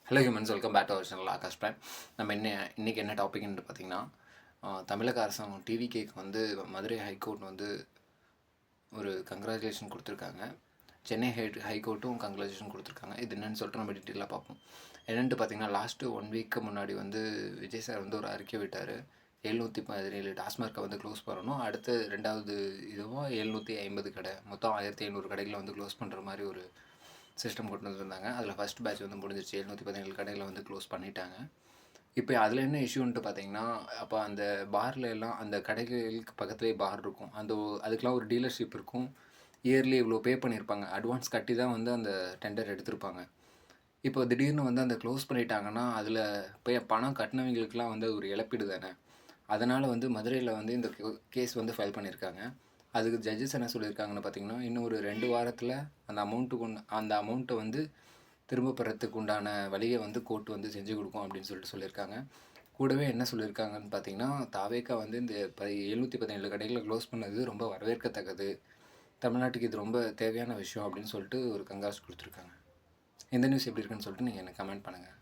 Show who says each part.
Speaker 1: Hello humans, welcome back to our channel Akash Pran. நம்ம இன்றைக்கி என்ன டாபிக்னு பார்த்தீங்கன்னா, தமிழக அரசாங்கம் டிவிகேக்கு வந்து மதுரை ஹைகோர்ட் வந்து ஒரு கங்க்ராச்சுலேஷன் கொடுத்துருக்காங்க. சென்னை ஹைகோர்ட்டும் கங்க்ராச்சுலேஷன் கொடுத்துருக்காங்க. இது என்னென்னு சொல்லிட்டு நம்ம டீட்டெயிலாக பார்ப்போம். என்னென்ட்டு பார்த்தீங்கன்னா, லாஸ்ட்டு 1 வீக்கு முன்னாடி வந்து விஜய் சார் வந்து ஒரு அறிக்கை விட்டார். 717 டாஸ்மார்க்கை வந்து க்ளோஸ் பண்ணணும். அடுத்து 2வது இதுவும் 750 கடை, மொத்தம் 1500 கடைகளை வந்து க்ளோஸ் பண்ணுற மாதிரி ஒரு சிஸ்டம் கொண்டு வந்திருந்தாங்க. அதில் ஃபஸ்ட் பேட்ச் வந்து முடிஞ்சிருச்சு. 717 கடைகளை வந்து க்ளோஸ் பண்ணிட்டாங்க. இப்போ அதில் என்ன இஷ்யூன்ட்டு பார்த்தீங்கன்னா, அப்போ அந்த பார்ல எல்லாம் அந்த கடைகளுக்கு பக்கத்துலேயே பார் இருக்கும். அதுக்கெலாம் ஒரு டீலர்ஷிப் இருக்கும். இயர்லி இவ்வளோ பே பண்ணியிருப்பாங்க. அட்வான்ஸ் கட்டி தான் வந்து அந்த டெண்டர் எடுத்திருப்பாங்க. இப்போ திடீர்னு வந்து அந்த க்ளோஸ் பண்ணிட்டாங்கன்னா, அதில் போய் பணம் கட்டினவங்களுக்குலாம் வந்து ஒரு இழப்பீடு தானே. அதனால் வந்து மதுரையில் வந்து இந்த கேஸ் வந்து ஃபைல் பண்ணியிருக்காங்க. அதுக்கு ஜட்ஜஸ் என்ன சொல்லியிருக்காங்கன்னு பார்த்தீங்கன்னா, இன்னும் ஒரு 2 வாரத்தில் அந்த அமௌண்ட்டை வந்து திரும்ப பெறத்துக்கு உண்டான வழியை வந்து கோர்ட் வந்து செஞ்சு கொடுக்கும் அப்படின்னு சொல்லியிருக்காங்க. கூடவே என்ன சொல்லியிருக்காங்கன்னு பார்த்தீங்கன்னா, தாவேக்கா வந்து இந்த 717 கடைகளை க்ளோஸ் பண்ணது ரொம்ப வரவேற்கத்தக்கது. தமிழ்நாட்டுக்கு இது ரொம்ப தேவையான விஷயம் அப்படின்னு சொல்லிட்டு ஒரு கங்காஸ் கொடுத்துருக்காங்க. இந்த நியூஸ் எப்படி இருக்குன்னு சொல்லிட்டு நீங்கள் எனக்கு கமெண்ட் பண்ணுங்கள்.